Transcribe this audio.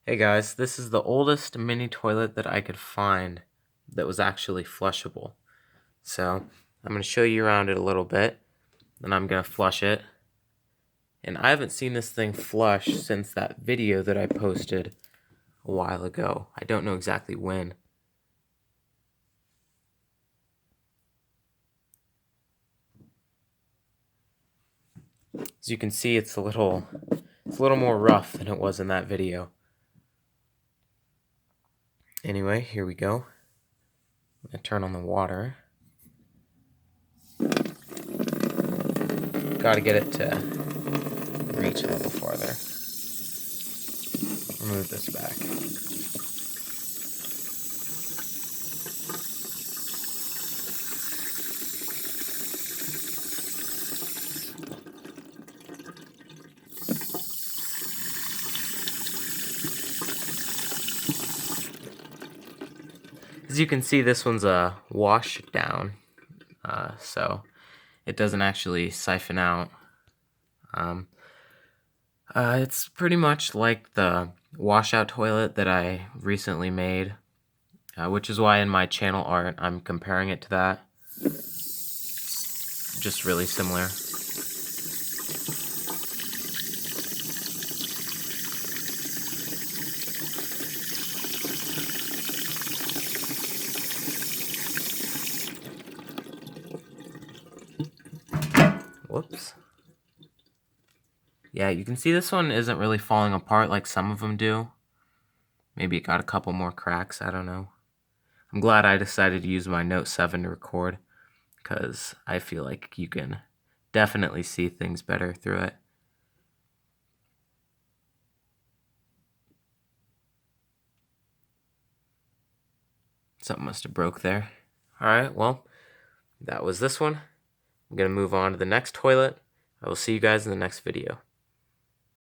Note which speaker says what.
Speaker 1: Hey guys, this is the oldest mini toilet that I could find that was actually flushable. So I'm going to show you around it a little bit, then I'm going to flush it. And I haven't seen this thing flush since that video that I posted a while ago. I don't know exactly when. As you can see, it's a little more rough than it was in that video. Anyway, here we go. I'm going to turn on the water. Got to get it to reach a little farther. Remove this back. As you can see, this one's a wash down, so it doesn't actually siphon out. It's pretty much like the washout toilet that I recently made, which is why in my channel art I'm comparing it to that. Just really similar. Whoops. Yeah, you can see this one isn't really falling apart like some of them do. Maybe it got a couple more cracks, I don't know. I'm glad I decided to use my Note 7 to record, because I feel like you can definitely see things better through it. Something must have broke there. Alright, well, that was this one. I'm going to move on to the next toilet. I will see you guys in the next video.